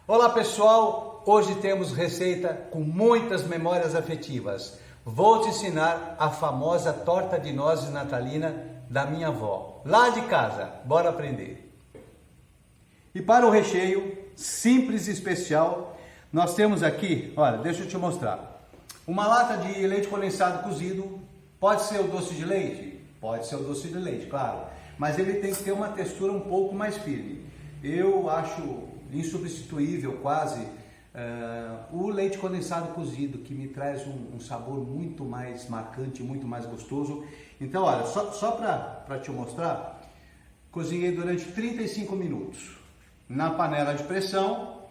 Olá pessoal, hoje temos receita com muitas memórias afetivas. Vou te ensinar a famosa torta de nozes natalina da minha avó, lá de casa. Bora aprender. E para o recheio, simples e especial, nós temos aqui, olha, deixa eu te mostrar. Uma lata de leite condensado cozido, pode ser o doce de leite? Pode ser o doce de leite, claro. Mas ele tem que ter uma textura um pouco mais firme. Eu acho insubstituível quase o leite condensado cozido, que me traz um sabor muito mais marcante, muito mais gostoso. Então, olha, só para te mostrar, cozinhei durante 35 minutos na panela de pressão,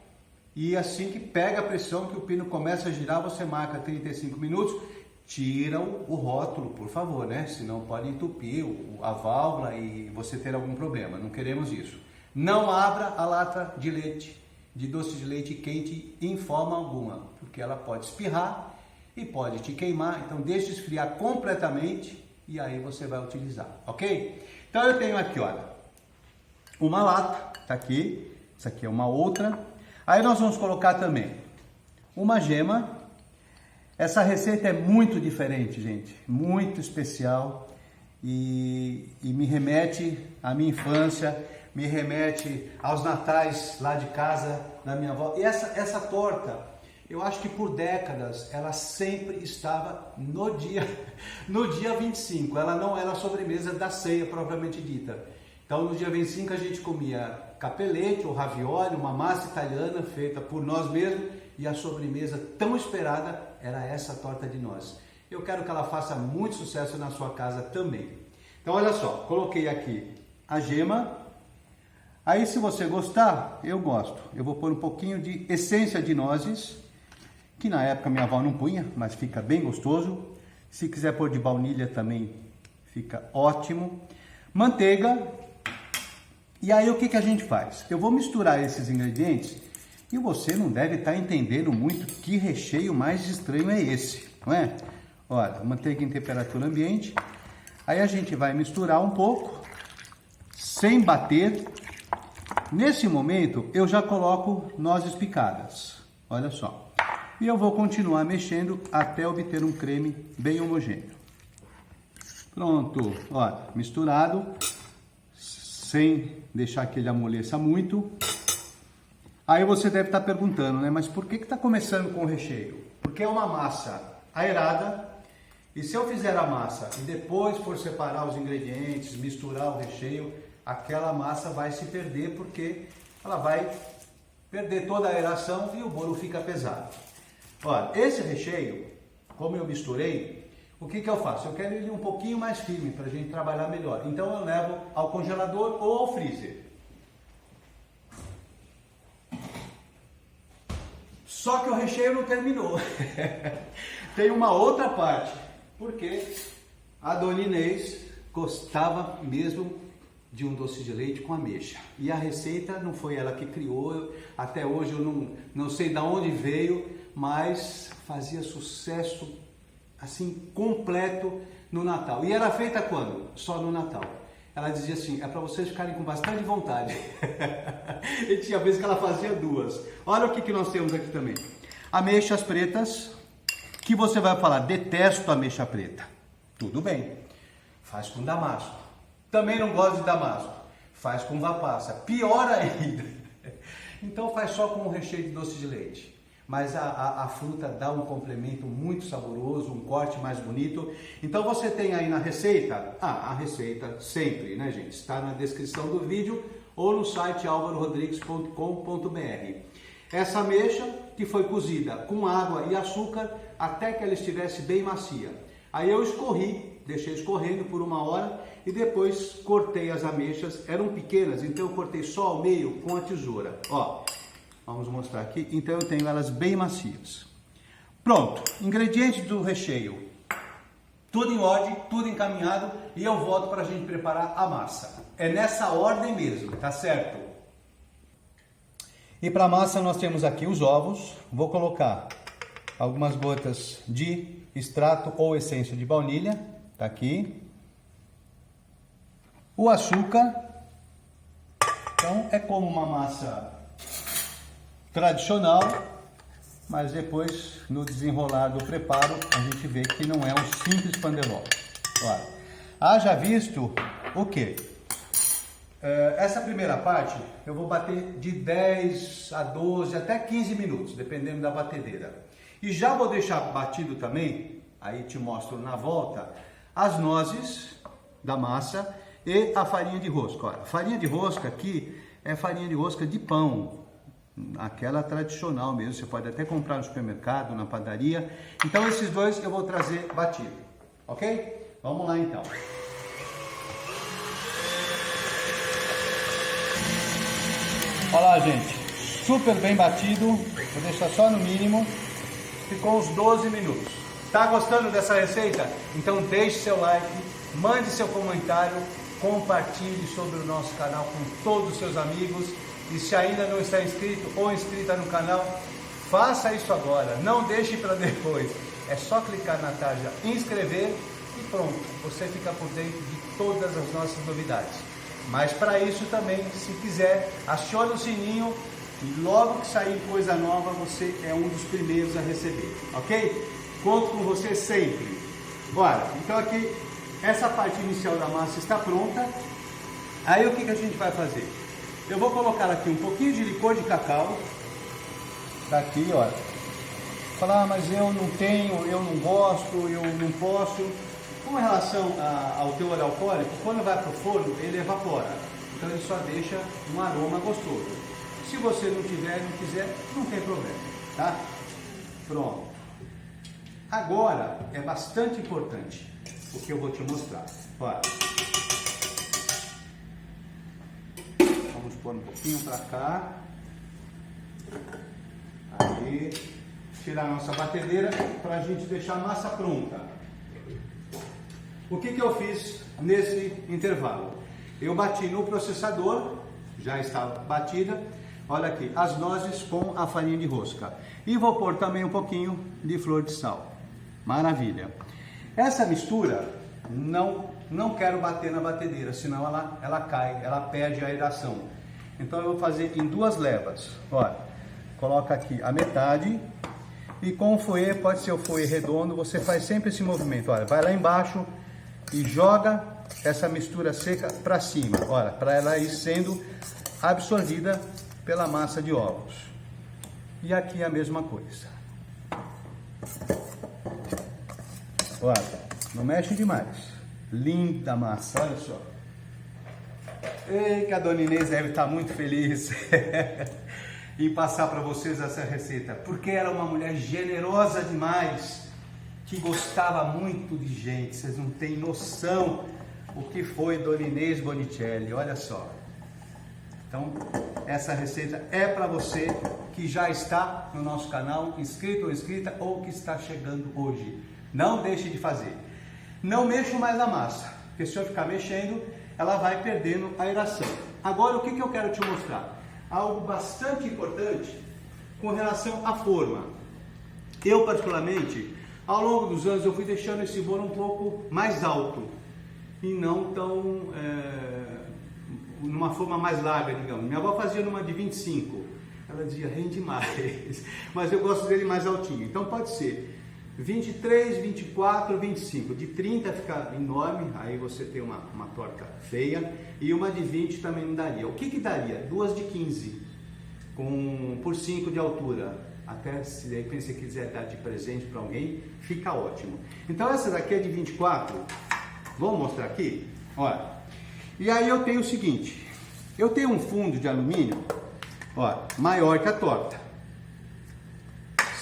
e assim que pega a pressão, que o pino começa a girar, você marca 35 minutos, tira o rótulo, por favor, né? Senão pode entupir a válvula e você ter algum problema, não queremos isso. Não abra a lata de leite, de doce de leite quente em forma alguma, porque ela pode espirrar e pode te queimar, então deixe esfriar completamente e aí você vai utilizar, ok? Então eu tenho aqui, olha, uma lata, tá aqui, essa aqui é uma outra. Aí nós vamos colocar também uma gema. Essa receita é muito diferente, gente, muito especial e me remete à minha infância, me remete aos natais lá de casa da minha avó. E essa torta, eu acho que por décadas ela sempre estava no dia 25, ela não era a sobremesa da ceia propriamente dita. Então no dia 25 a gente comia capelete ou ravioli, uma massa italiana feita por nós mesmos, e a sobremesa tão esperada era essa torta de nozes. Eu quero que ela faça muito sucesso na sua casa também. Então olha só, coloquei aqui a gema. Aí se você gostar, eu gosto. Eu vou pôr um pouquinho de essência de nozes, que na época minha avó não punha, mas fica bem gostoso. Se quiser pôr de baunilha também fica ótimo. Manteiga. E aí o que a gente faz? Eu vou misturar esses ingredientes e você não deve estar entendendo muito que recheio mais estranho é esse, não é? Olha, manteiga em temperatura ambiente. Aí a gente vai misturar um pouco, sem bater. Nesse momento eu já coloco nozes picadas, olha só. E eu vou continuar mexendo até obter um creme bem homogêneo. Pronto, olha, misturado, sem deixar que ele amoleça muito. Aí você deve estar perguntando, né? Mas por que está começando com o recheio? Porque é uma massa aerada, e se eu fizer a massa e depois for separar os ingredientes, misturar o recheio, aquela massa vai se perder, porque ela vai perder toda a aeração e o bolo fica pesado. Olha, esse recheio, como eu misturei, o que eu faço? Eu quero ele um pouquinho mais firme para a gente trabalhar melhor. Então eu levo ao congelador ou ao freezer. Só que o recheio não terminou. Tem uma outra parte, porque a Dona Inês gostava mesmo de um doce de leite com ameixa. E a receita não foi ela que criou, até hoje eu não sei de onde veio, mas fazia sucesso assim completo no Natal. E era feita quando? Só no Natal. Ela dizia assim, é para vocês ficarem com bastante vontade. E tinha vezes que ela fazia duas. Olha o que nós temos aqui também. Ameixas pretas, que você vai falar, detesto ameixa preta. Tudo bem, faz com damasco. Também não gosto de damasco, faz com uva passa. Pior ainda. Então faz só com o recheio de doce de leite. Mas a fruta dá um complemento muito saboroso, um corte mais bonito. Então você tem aí na receita, a receita sempre, né gente, está na descrição do vídeo ou no site alvarorodrigues.com.br. Essa ameixa que foi cozida com água e açúcar até que ela estivesse bem macia. Aí eu escorri, deixei escorrendo por 1 hora e depois cortei as ameixas. Eram pequenas, então eu cortei só ao meio com a tesoura, ó. Vamos mostrar aqui. Então eu tenho elas bem macias. Pronto, ingredientes do recheio. Tudo em ordem, tudo encaminhado, e eu volto para a gente preparar a massa. É nessa ordem mesmo, tá certo? E para a massa nós temos aqui os ovos. Vou colocar algumas gotas de extrato ou essência de baunilha. Tá aqui. O açúcar. Então é como uma massa tradicional, mas depois no desenrolar do preparo a gente vê que não é um simples pandeló. Olha, haja visto o que? Essa primeira parte eu vou bater de 10 a 12 até 15 minutos, dependendo da batedeira. E já vou deixar batido também, aí te mostro na volta, as nozes da massa e a farinha de rosca. Olha, a farinha de rosca aqui é farinha de rosca de pão, aquela tradicional mesmo, você pode até comprar no supermercado, na padaria. Então esses dois eu vou trazer batido, ok? Vamos lá então. Olha lá, gente, super bem batido, vou deixar só no mínimo, ficou uns 12 minutos. Tá gostando dessa receita? Então deixe seu like, mande seu comentário, compartilhe sobre o nosso canal com todos os seus amigos. E se ainda não está inscrito ou inscrita no canal, faça isso agora, não deixe para depois. É só clicar na tarja inscrever e pronto, você fica por dentro de todas as nossas novidades. Mas para isso também, se quiser, acione o sininho e logo que sair coisa nova, você é um dos primeiros a receber, ok? Conto com você sempre. Bora, então aqui, essa parte inicial da massa está pronta. Aí o que a gente vai fazer? Eu vou colocar aqui um pouquinho de licor de cacau. Daqui, olha. Falar, mas eu não tenho, eu não gosto, eu não posso. Com relação ao teor alcoólico, quando vai para o forno, ele evapora. Então ele só deixa um aroma gostoso. Se você não tiver, não quiser, não tem problema, tá? Pronto. Agora é bastante importante o que eu vou te mostrar. Olha. Vamos pôr um pouquinho para cá. Aí. Tirar a nossa batedeira para a gente deixar a massa pronta. O que eu fiz nesse intervalo? Eu bati no processador, já está batida. Olha aqui, as nozes com a farinha de rosca. E vou pôr também um pouquinho de flor de sal. Maravilha. Essa mistura não quero bater na batedeira, senão ela cai, ela perde a aeração. Então eu vou fazer em duas levas. Olha, coloca aqui a metade. E com o fouet, pode ser o fouet redondo, você faz sempre esse movimento. Olha, vai lá embaixo e joga essa mistura seca para cima. Olha, para ela ir sendo absorvida pela massa de ovos. E aqui a mesma coisa. Olha, não mexe demais. Linda a massa, olha só. Ei, que a Dona Inês deve estar muito feliz em passar para vocês essa receita, porque era uma mulher generosa demais, que gostava muito de gente. Vocês não têm noção o que foi Dona Inês Bonicelli, olha só. Então, essa receita é para você que já está no nosso canal, inscrito ou inscrita, ou que está chegando hoje. Não deixe de fazer. Não mexa mais a massa, porque se eu ficar mexendo, ela vai perdendo a aeração. Agora, o que eu quero te mostrar? Algo bastante importante com relação à forma. Eu, particularmente, ao longo dos anos, eu fui deixando esse bolo um pouco mais alto e não tão numa forma mais larga, digamos. Minha avó fazia numa de 25, ela dizia rende mais, mas eu gosto dele mais altinho. Então pode ser 23, 24, 25. De 30 fica enorme, aí você tem uma torta feia, e uma de 20 também não daria. O que daria? Duas de 15, por 5 de altura. Até se de repente você quiser dar de presente para alguém, fica ótimo. Então essa daqui é de 24. Vamos mostrar aqui? Olha. E aí eu tenho o seguinte, eu tenho um fundo de alumínio, olha, maior que a torta.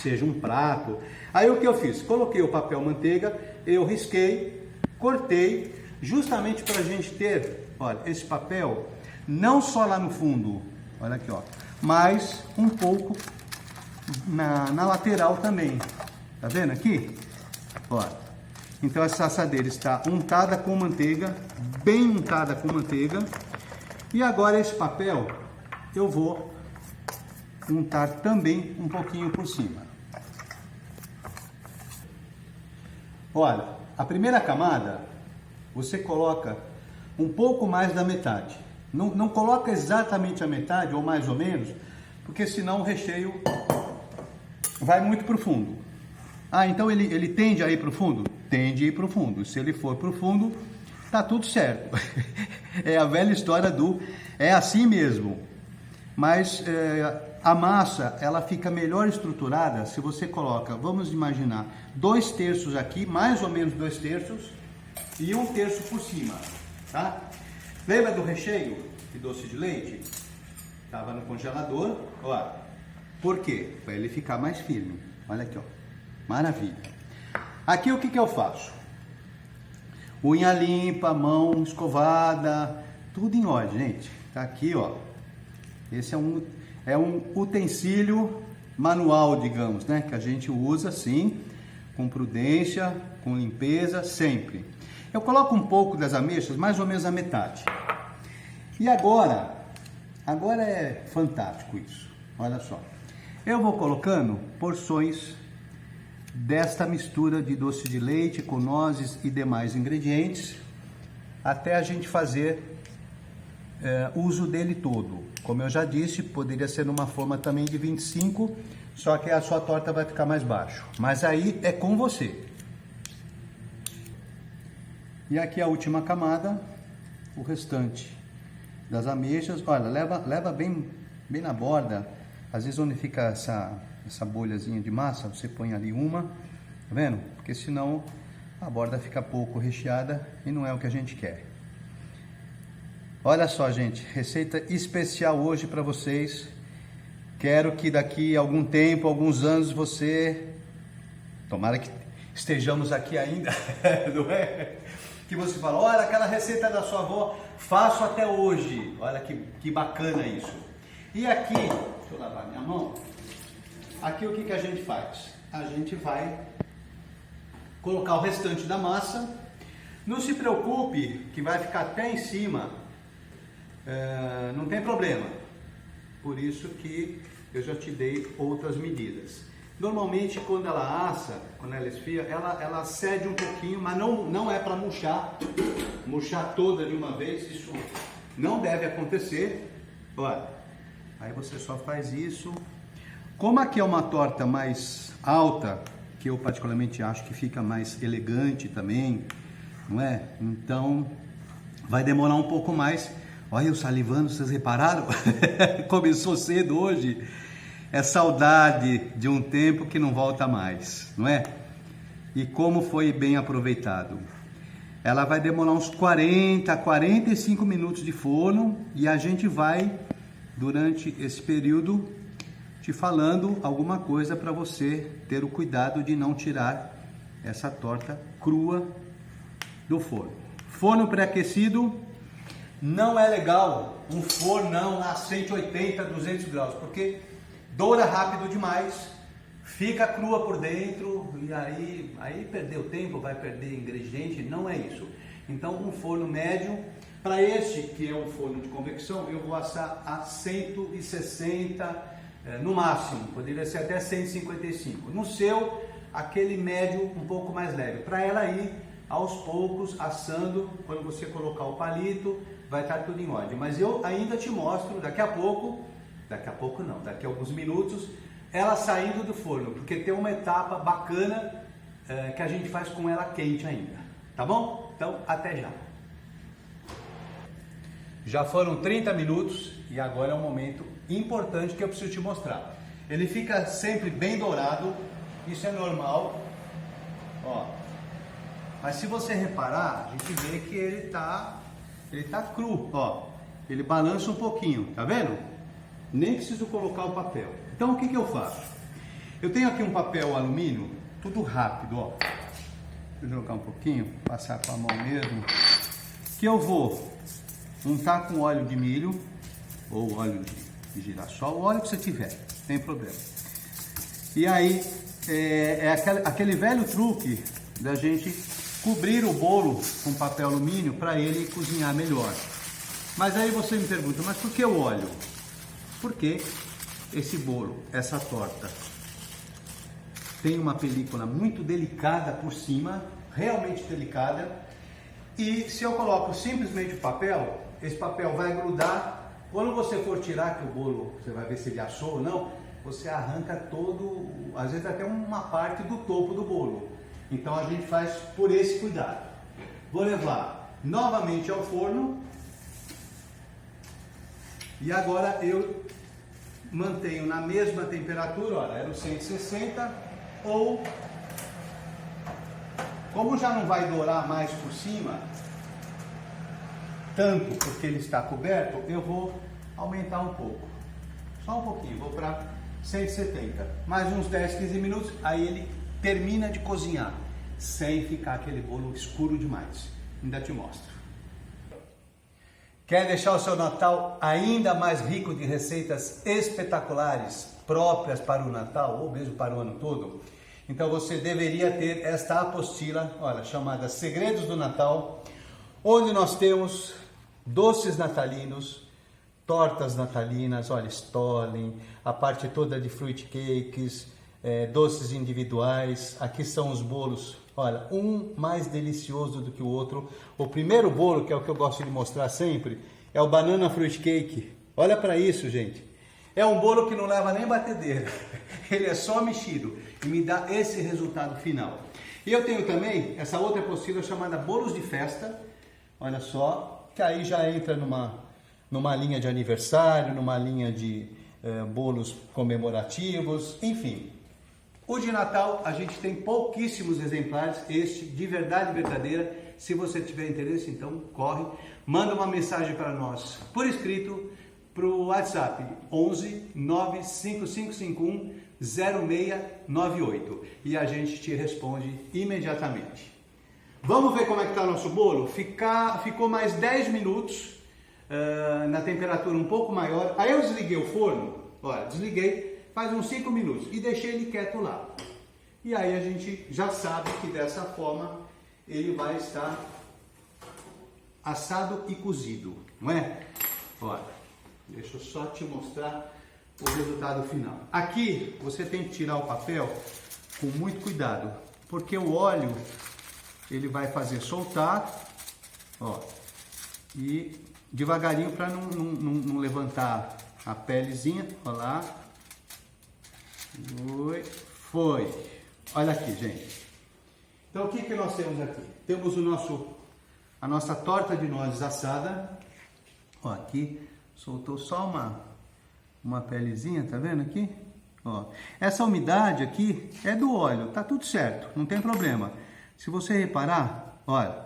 Seja um prato. Aí o que eu fiz? Coloquei o papel manteiga, eu risquei, cortei, justamente para a gente ter, olha, esse papel, não só lá no fundo, olha aqui, ó, mas um pouco na lateral também. Tá vendo aqui? Olha. Então essa assadeira está untada com manteiga, bem untada com manteiga. E agora esse papel eu vou untar também um pouquinho por cima. Olha, a primeira camada você coloca um pouco mais da metade. Não coloca exatamente a metade ou mais ou menos, porque senão o recheio vai muito para o fundo. Ah, então ele tende a ir para o fundo? Tende a ir para o fundo. Se ele for para o fundo, tá tudo certo. É a velha história do é assim mesmo. Mas a massa, ela fica melhor estruturada se você coloca, vamos imaginar, 2/3 aqui, mais ou menos 2/3, e 1/3 por cima, tá? Lembra do recheio de doce de leite? Estava no congelador, ó. Por quê? Para ele ficar mais firme. Olha aqui, ó. Maravilha. Aqui o que que eu faço? Unha limpa, mão escovada, tudo em ordem, gente. Tá aqui, ó. Esse é um utensílio manual, digamos, né? Que a gente usa assim, com prudência, com limpeza, sempre. Eu coloco um pouco das ameixas, mais ou menos a metade. E agora é fantástico isso. Olha só. Eu vou colocando porções desta mistura de doce de leite com nozes e demais ingredientes, até a gente fazer uso dele todo. Como eu já disse, poderia ser numa forma também de 25, só que a sua torta vai ficar mais baixo. Mas aí é com você. E aqui a última camada, o restante das ameixas. Olha, leva bem na borda. Às vezes onde fica essa bolhazinha de massa, você põe ali uma, tá vendo? Porque senão a borda fica pouco recheada e não é o que a gente quer. Olha só, gente, receita especial hoje para vocês. Quero que daqui a algum tempo, alguns anos, tomara que estejamos aqui ainda, não é? Que você fala, olha, aquela receita da sua avó, faço até hoje. Olha que bacana isso. E aqui, deixa eu lavar minha mão. Aqui o que a gente faz? A gente vai colocar o restante da massa. Não se preocupe que vai ficar até em cima, não tem problema. Por isso que eu já te dei outras medidas. Normalmente quando ela assa, quando ela esfria, ela cede um pouquinho, mas não é para murchar toda de uma vez. Isso não deve acontecer. Olha, aí você só faz isso. Como aqui é uma torta mais alta, que eu particularmente acho que fica mais elegante também, não é? Então vai demorar um pouco mais. Olha eu salivando, vocês repararam? Começou cedo hoje. É saudade de um tempo que não volta mais, não é? E como foi bem aproveitado. Ela vai demorar uns 40, 45 minutos de forno e a gente vai, durante esse período, te falando alguma coisa para você ter o cuidado de não tirar essa torta crua do forno. Forno pré-aquecido, não é legal um fornão a 180, 200 graus, porque doura rápido demais, fica crua por dentro e aí perdeu tempo, vai perder ingrediente, não é isso. Então um forno médio, para este que é um forno de convecção, eu vou assar a 160 no máximo, poderia ser até 155. No seu, aquele médio um pouco mais leve, para ela ir aos poucos assando. Quando você colocar o palito, vai estar tudo em ordem. Mas eu ainda te mostro daqui a alguns minutos, ela saindo do forno, porque tem uma etapa bacana que a gente faz com ela quente ainda, tá bom? Então, até já. Já foram 30 minutos e agora é um momento importante que eu preciso te mostrar. Ele fica sempre bem dourado, isso é normal, ó. Mas se você reparar, a gente vê que ele tá cru, ó. Ele balança um pouquinho, tá vendo? Nem preciso colocar o papel. Então o que eu faço? Eu tenho aqui um papel alumínio, tudo rápido, ó. Deixa eu jogar um pouquinho, passar com a mão mesmo. Que eu vou untar com óleo de milho ou óleo de girassol, o óleo que você tiver, não tem problema. E aí aquele velho truque da gente cobrir o bolo com papel alumínio para ele cozinhar melhor. Mas aí você me pergunta, mas por que o óleo? Porque esse bolo, essa torta, tem uma película muito delicada por cima, realmente delicada, e se eu coloco simplesmente o papel, esse papel vai grudar Quando você for tirar que o bolo, você vai ver se ele assou ou não, você arranca todo, às vezes até uma parte do topo do bolo. Então a gente faz por esse cuidado. Vou levar novamente ao forno. E agora eu mantenho na mesma temperatura, olha, era o 160, ou como já não vai dourar mais por cima, tanto porque ele está coberto, eu vou aumentar um pouco, só um pouquinho, vou para 170, mais uns 10, 15 minutos, aí ele termina de cozinhar, sem ficar aquele bolo escuro demais. Ainda te mostro. Quer deixar o seu Natal ainda mais rico de receitas espetaculares, próprias para o Natal, ou mesmo para o ano todo? Então você deveria ter esta apostila, olha, chamada Segredos do Natal, onde nós temos doces natalinos, tortas natalinas, olha, Stollen, a parte toda de fruit cakes, doces individuais. Aqui são os bolos, olha, um mais delicioso do que o outro. O primeiro bolo, que é o que eu gosto de mostrar sempre, é o Banana Fruit Cake. Olha para isso, gente. É um bolo que não leva nem batedeira, ele é só mexido e me dá esse resultado final. E eu tenho também essa outra apostila chamada Bolos de Festa, olha só, que aí já entra numa linha de aniversário, numa linha de bolos comemorativos, enfim. O de Natal a gente tem pouquíssimos exemplares, este de verdade verdadeira. Se você tiver interesse, então corre, manda uma mensagem para nós por escrito, para o WhatsApp 11 95551 0698 e a gente te responde imediatamente. Vamos ver como é que está o nosso bolo? Ficou mais 10 minutos na temperatura um pouco maior. Aí eu desliguei o forno, olha, desliguei faz uns 5 minutos e deixei ele quieto lá. E aí a gente já sabe que dessa forma ele vai estar assado e cozido, não é? Olha, deixa eu só te mostrar o resultado final. Aqui você tem que tirar o papel com muito cuidado, porque o óleo ele vai fazer soltar, ó, e devagarinho para não levantar a pelezinha, olha lá. Foi. Olha aqui, gente. Então o que nós temos aqui? Temos a nossa torta de nozes assada. Ó, aqui soltou só uma pelezinha, tá vendo aqui? Ó, essa umidade aqui é do óleo, tá tudo certo, não tem problema. Se você reparar, olha,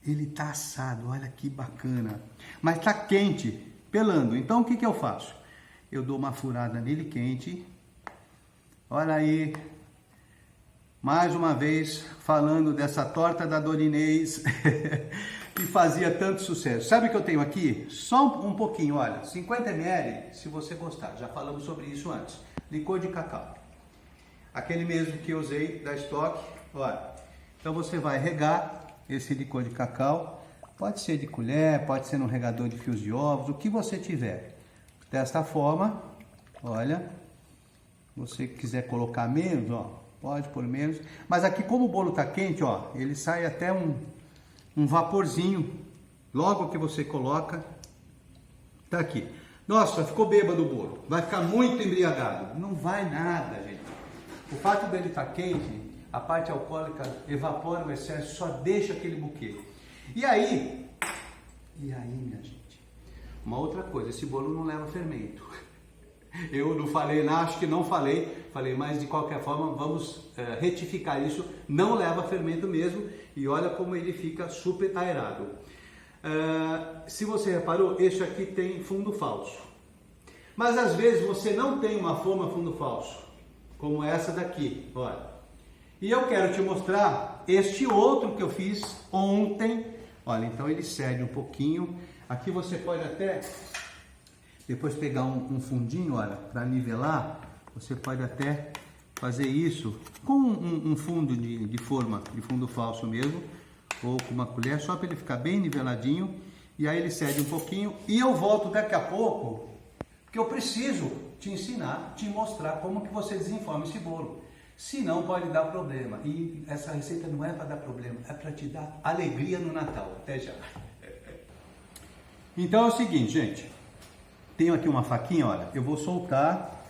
ele tá assado, olha que bacana, mas tá quente, pelando. Então o que eu faço? Eu dou uma furada nele quente. Olha aí, mais uma vez falando dessa torta da Dona Inês que fazia tanto sucesso. Sabe o que eu tenho aqui? Só um pouquinho, olha, 50 ml, se você gostar, já falamos sobre isso antes. Licor de cacau, aquele mesmo que eu usei da Stock, olha. Então você vai regar esse licor de cacau, pode ser de colher, pode ser no regador de fios de ovos, o que você tiver. Desta forma, olha, você quiser colocar menos, ó, pode pôr menos, mas aqui como o bolo está quente, ó, ele sai até um vaporzinho, logo que você coloca, tá aqui. Nossa, ficou bêbado o bolo, vai ficar muito embriagado. Não vai nada, gente. O fato dele estar quente, a parte alcoólica evapora o excesso, só deixa aquele buquê. E aí, minha gente, uma outra coisa, esse bolo não leva fermento. Eu não falei, acho que não falei, mas de qualquer forma vamos retificar isso, não leva fermento mesmo, e olha como ele fica super aerado. Se você reparou, este aqui tem fundo falso, mas às vezes você não tem uma forma fundo falso, como essa daqui, olha. E eu quero te mostrar este outro que eu fiz ontem, olha, então ele cede um pouquinho, aqui você pode até depois pegar um fundinho, olha, para nivelar, você pode até fazer isso com um fundo de forma, de fundo falso mesmo, ou com uma colher, só para ele ficar bem niveladinho, e aí ele cede um pouquinho, e eu volto daqui a pouco, porque eu preciso te ensinar, te mostrar como que você desenforma esse bolo, senão pode dar problema, e essa receita não é para dar problema, é para te dar alegria no Natal. Até já! Então é o seguinte, gente, tenho aqui uma faquinha, olha, eu vou soltar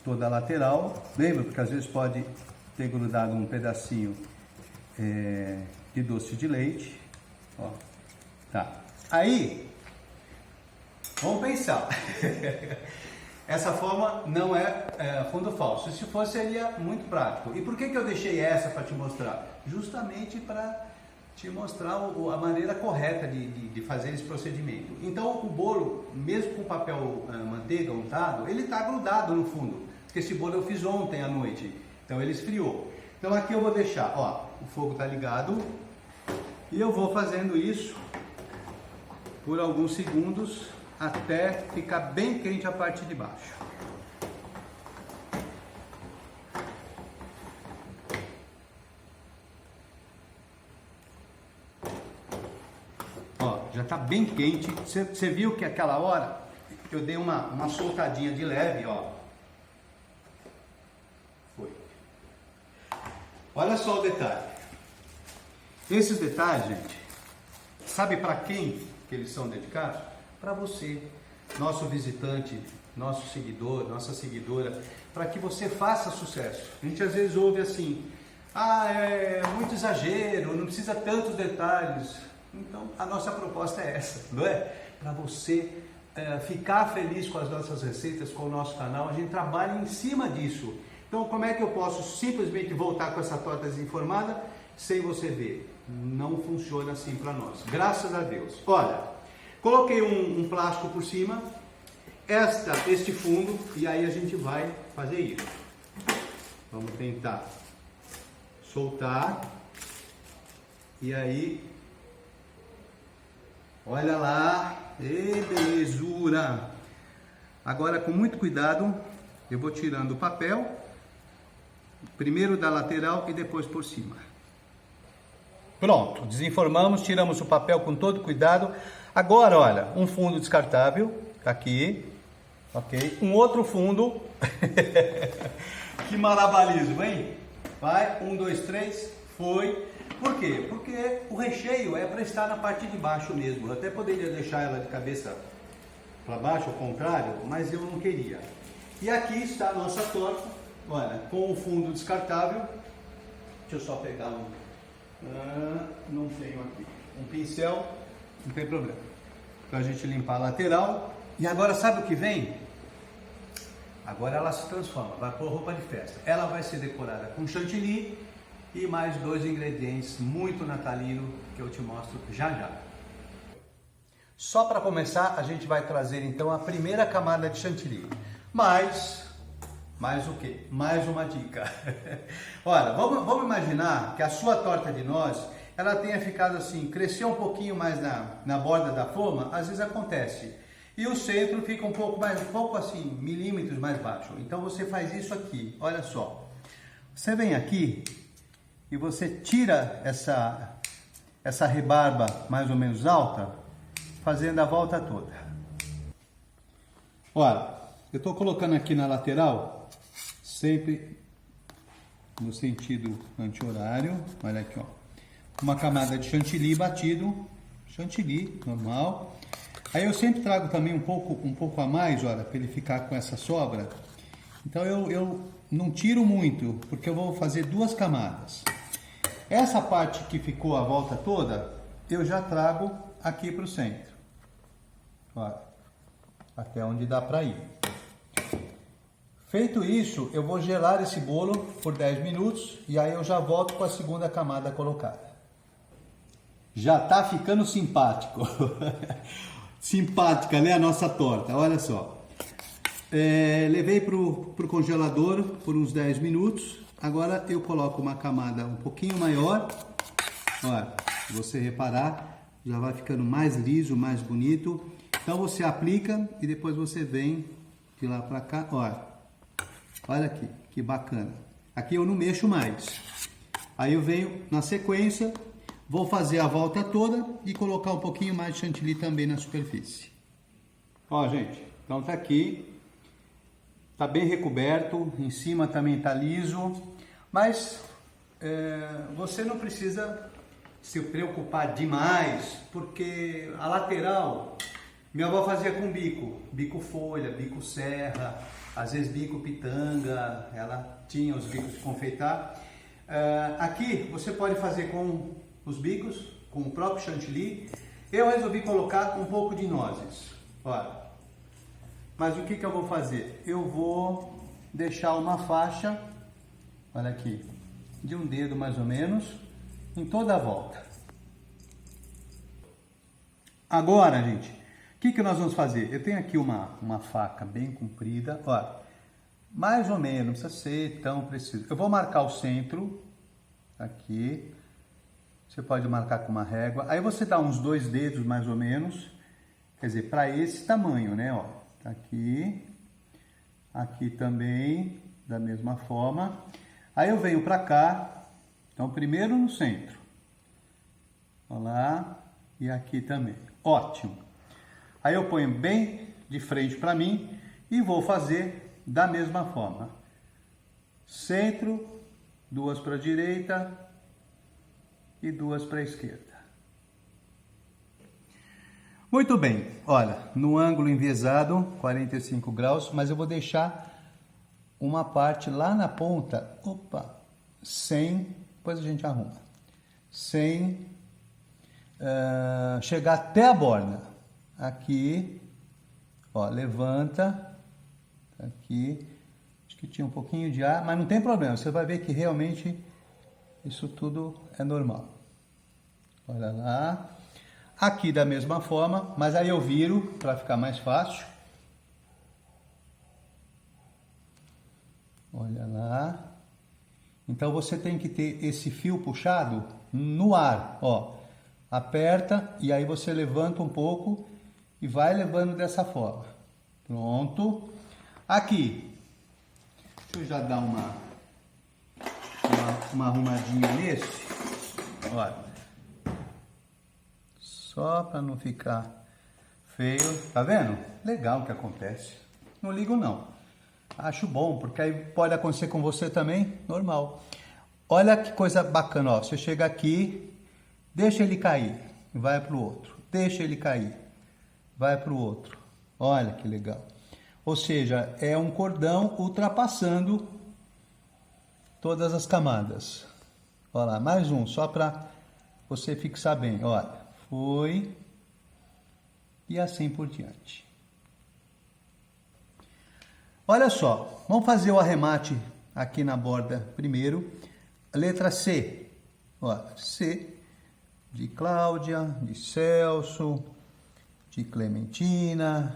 toda a lateral, lembra? Porque às vezes pode ter grudado um pedacinho de doce de leite, ó, tá. Aí, vamos pensar, essa forma não é fundo falso, se fosse seria muito prático. E por que eu deixei essa para te mostrar? Justamente para te mostrar a maneira correta de fazer esse procedimento. Então o bolo, mesmo com papel manteiga untado, ele está grudado no fundo, porque esse bolo eu fiz ontem à noite, então ele esfriou. Então aqui eu vou deixar, ó, o fogo está ligado e eu vou fazendo isso por alguns segundos até ficar bem quente a parte de baixo. Ó, já está bem quente. Você viu que aquela hora eu dei uma soltadinha de leve, ó. Foi. Olha só o detalhe. Esses detalhes, gente, sabe para quem que eles são dedicados? Para você, nosso visitante, nosso seguidor, nossa seguidora, para que você faça sucesso. A gente às vezes ouve assim, é muito exagero, não precisa tantos detalhes. Então a nossa proposta é essa, não é? Para você ficar feliz com as nossas receitas, com o nosso canal, a gente trabalha em cima disso. Então como é que eu posso simplesmente voltar com essa torta desenformada sem você ver? Não funciona assim para nós, graças a Deus. Olha, coloquei um plástico por cima, este fundo, e aí a gente vai fazer isso. Vamos tentar soltar, e aí, olha lá, belezura! Agora com muito cuidado, eu vou tirando o papel, primeiro da lateral e depois por cima. Pronto, desenformamos, tiramos o papel com todo cuidado. Agora, olha, um fundo descartável, tá aqui, ok? Um outro fundo, que malabarismo, hein? Vai, 1, 2, 3, foi. Por quê? Porque o recheio é para estar na parte de baixo mesmo. Eu até poderia deixar ela de cabeça para baixo, ao contrário, mas eu não queria. E aqui está a nossa torta, olha, com o fundo descartável. Deixa eu só pegar não tenho aqui, um pincel, não tem problema, para a gente limpar a lateral. E agora sabe o que vem? Agora ela se transforma, vai pôr roupa de festa. Ela vai ser decorada com chantilly e mais 2 ingredientes muito natalino que eu te mostro já já. Só para começar, a gente vai trazer então a primeira camada de chantilly. Mais o quê? Mais uma dica. Olha, vamos imaginar que a sua torta de noz, ela tenha ficado assim, cresceu um pouquinho mais na borda da forma, às vezes acontece. E o centro fica um pouco assim, milímetros mais baixo. Então você faz isso aqui, olha só. Você vem aqui e você tira essa rebarba mais ou menos alta, fazendo a volta toda. Olha, eu estou colocando aqui na lateral, sempre no sentido anti-horário, olha aqui, ó, uma camada de chantilly batido, chantilly normal. Aí eu sempre trago também um pouco a mais, olha, para ele ficar com essa sobra. Então eu não tiro muito, porque eu vou fazer 2 camadas. Essa parte que ficou a volta toda, eu já trago aqui para o centro, olha, até onde dá para ir. Feito isso, eu vou gelar esse bolo por 10 minutos e aí eu já volto com a segunda camada colocada. Já tá ficando simpático. Simpática, né, a nossa torta, olha só. Levei pro congelador por uns 10 minutos. Agora eu coloco uma camada um pouquinho maior. Olha, se você reparar, já vai ficando mais liso, mais bonito. Então você aplica e depois você vem de lá para cá, olha. Olha aqui, que bacana. Aqui eu não mexo mais. Aí eu venho na sequência, vou fazer a volta toda e colocar um pouquinho mais de chantilly também na superfície. Ó, gente, então tá aqui. Tá bem recoberto, em cima também tá liso. Mas você não precisa se preocupar demais, porque a lateral Minha avó fazia com bico, bico folha, bico serra, às vezes bico pitanga, ela tinha os bicos de confeitar. Aqui você pode fazer com os bicos, com o próprio chantilly. Eu resolvi colocar um pouco de nozes, olha. Mas o que eu vou fazer? Eu vou deixar uma faixa, olha aqui, de um dedo mais ou menos, em toda a volta. Agora, gente, o que nós vamos fazer? Eu tenho aqui uma faca bem comprida, olha, mais ou menos, não precisa ser tão preciso. Eu vou marcar o centro, aqui, você pode marcar com uma régua, aí você dá uns 2 dedos mais ou menos, quer dizer, para esse tamanho, né, ó, aqui, aqui também, da mesma forma, aí eu venho para cá, então primeiro no centro, olha lá, e aqui também, ótimo, aí eu ponho bem de frente para mim e vou fazer da mesma forma, centro, 2 para a direita e 2 para a esquerda. Muito bem, olha, no ângulo enviesado, 45 graus, mas eu vou deixar uma parte lá na ponta, opa, sem, depois a gente arruma, sem chegar até a borda. Aqui, ó, levanta, aqui, acho que tinha um pouquinho de ar, mas não tem problema, você vai ver que realmente isso tudo é normal. Olha lá. Aqui da mesma forma, mas aí eu viro para ficar mais fácil. Olha lá. Então você tem que ter esse fio puxado no ar, ó. Aperta e aí você levanta um pouco e vai levando dessa forma. Pronto. Aqui. Deixa eu já dar uma arrumadinha nesse. Olha. Só para não ficar feio. Tá vendo? Legal o que acontece. Não ligo não. Acho bom, porque aí pode acontecer com você também, normal. Olha que coisa bacana, ó. Você chega aqui, deixa ele cair, vai para o outro. Deixa ele cair, vai para o outro. Olha que legal. Ou seja, é um cordão ultrapassando todas as camadas. Olha lá, mais um, só para você fixar bem. Olha. Foi, e assim por diante. Olha só, vamos fazer o arremate aqui na borda primeiro. Letra C, olha, C de Cláudia, de Celso, de Clementina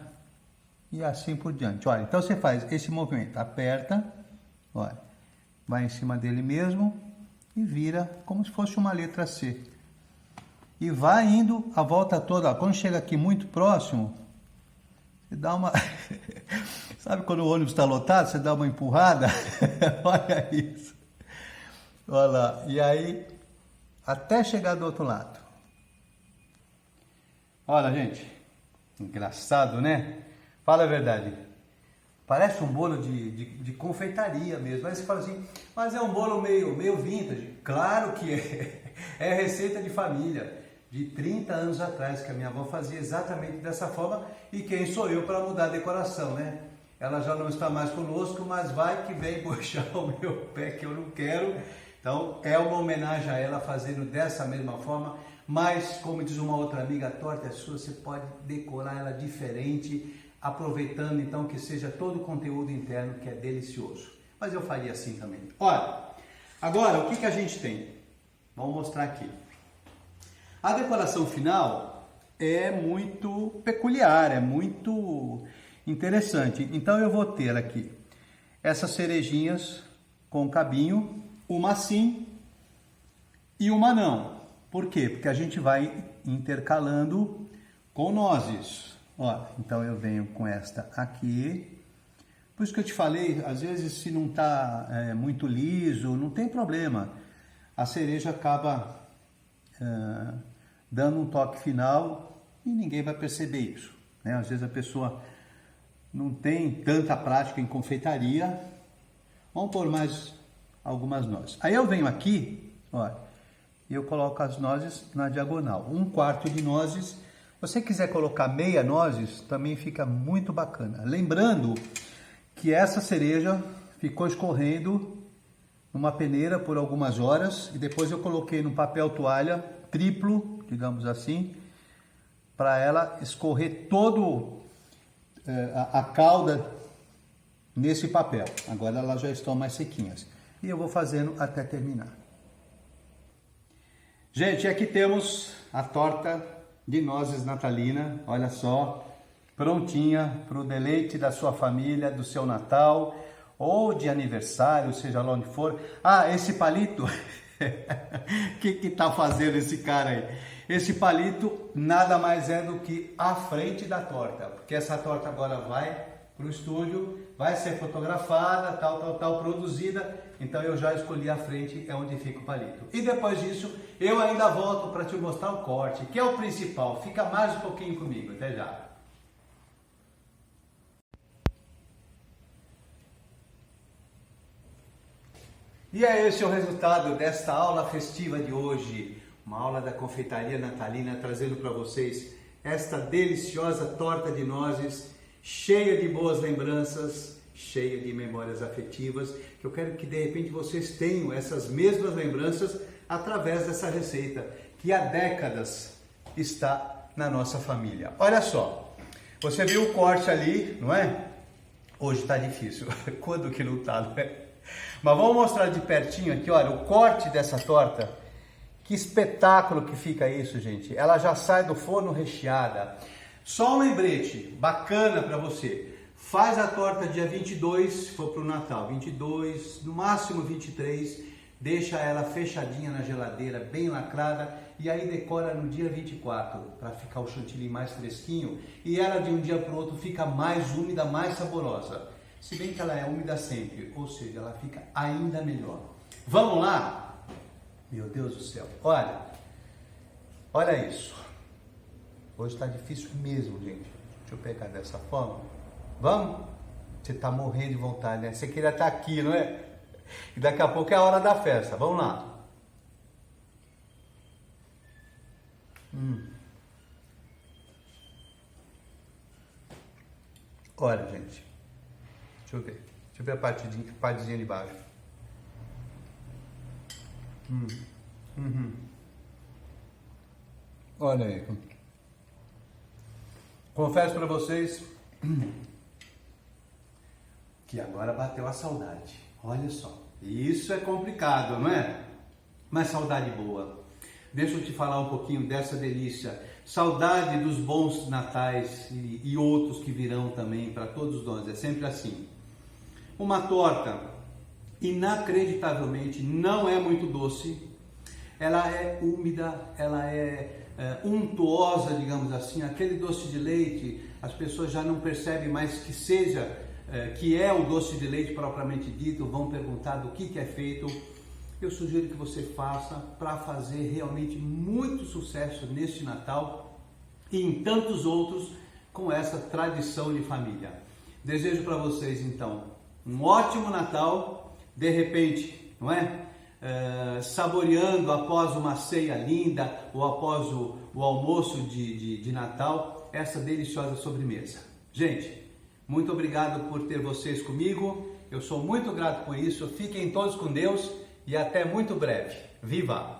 e assim por diante. Olha, então você faz esse movimento, aperta, olha, vai em cima dele mesmo e vira como se fosse uma letra C. E vai indo a volta toda. Quando chega aqui muito próximo, você dá uma... Sabe quando o ônibus está lotado, você dá uma empurrada? Olha isso. Olha lá. E aí, até chegar do outro lado. Olha, gente. Engraçado, né? Fala a verdade. Parece um bolo de confeitaria mesmo. Aí você fala assim, mas é um bolo meio vintage. Claro que é. É receita de família. De 30 anos atrás, que a minha avó fazia exatamente dessa forma, e quem sou eu para mudar a decoração, né? Ela já não está mais conosco, mas vai que vem puxar o meu pé que eu não quero. Então é uma homenagem a ela fazendo dessa mesma forma, mas como diz uma outra amiga, a torta é sua, você pode decorar ela diferente, aproveitando então que seja todo o conteúdo interno que é delicioso. Mas eu faria assim também. Olha, agora o que a gente tem? Vamos mostrar aqui. A decoração final é muito peculiar, é muito interessante. Então eu vou ter aqui essas cerejinhas com cabinho, uma sim e uma não. Por quê? Porque a gente vai intercalando com nozes. Ó, então eu venho com esta aqui. Por isso que eu te falei, às vezes se não está muito liso, não tem problema. A cereja acaba... dando um toque final e ninguém vai perceber isso, né? Às vezes a pessoa não tem tanta prática em confeitaria. Vamos pôr mais algumas nozes. Aí eu venho aqui, olha, e eu coloco as nozes na diagonal. 1/4 de nozes, Se você quiser colocar meia nozes, também fica muito bacana. Lembrando que essa cereja ficou escorrendo numa peneira por algumas horas e depois eu coloquei no papel toalha triplo, digamos assim, para ela escorrer todo a calda nesse papel. Agora elas já estão mais sequinhas. E eu vou fazendo até terminar. Gente, aqui temos a torta de nozes natalina, olha só, prontinha para o deleite da sua família, do seu Natal ou de aniversário, seja lá onde for. Ah, esse palito, o que tá fazendo esse cara aí? Esse palito nada mais é do que a frente da torta, porque essa torta agora vai para o estúdio, vai ser fotografada, tal, produzida, então eu já escolhi a frente, é onde fica o palito. E depois disso, eu ainda volto para te mostrar o corte, que é o principal. Fica mais um pouquinho comigo, até já. E é esse o resultado desta aula festiva de hoje, uma aula da confeitaria natalina, trazendo para vocês esta deliciosa torta de nozes, cheia de boas lembranças, cheia de memórias afetivas, que eu quero que de repente vocês tenham essas mesmas lembranças através dessa receita, que há décadas está na nossa família. Olha só, você viu o corte ali, não é? Hoje está difícil, quando que não está, não é? Mas vamos mostrar de pertinho aqui, olha, o corte dessa torta. Que espetáculo que fica isso, gente. Ela já sai do forno recheada. Só um lembrete bacana para você. Faz a torta dia 22, se for para o Natal. 22, no máximo 23. Deixa ela fechadinha na geladeira, bem lacrada. E aí decora no dia 24, para ficar o chantilly mais fresquinho. E ela de um dia para o outro fica mais úmida, mais saborosa. Se bem que ela é úmida sempre, ou seja, ela fica ainda melhor. Vamos lá? Meu Deus do céu, olha isso. Hoje está difícil mesmo, gente. Deixa eu pegar dessa forma. Vamos? Você está morrendo de vontade, né? Você queria estar aqui, não é? E daqui a pouco é a hora da festa. Vamos lá. Olha, gente. Deixa eu ver. Deixa eu ver a partezinha de baixo. Olha aí. Confesso para vocês que agora bateu a saudade. Olha só. Isso é complicado, não é? Mas saudade boa. Deixa eu te falar um pouquinho dessa delícia. Saudade dos bons natais e outros que virão também para todos nós. É sempre assim. Uma torta, inacreditavelmente, não é muito doce. Ela é úmida, ela é untuosa, digamos assim. Aquele doce de leite, as pessoas já não percebem mais que é o doce de leite propriamente dito, vão perguntar do que é feito. Eu sugiro que você faça para fazer realmente muito sucesso neste Natal e em tantos outros com essa tradição de família. Desejo para vocês então um ótimo Natal, de repente, não é? Saboreando após uma ceia linda ou após o almoço de Natal, essa deliciosa sobremesa. Gente, muito obrigado por ter vocês comigo, eu sou muito grato por isso, fiquem todos com Deus e até muito breve. Viva!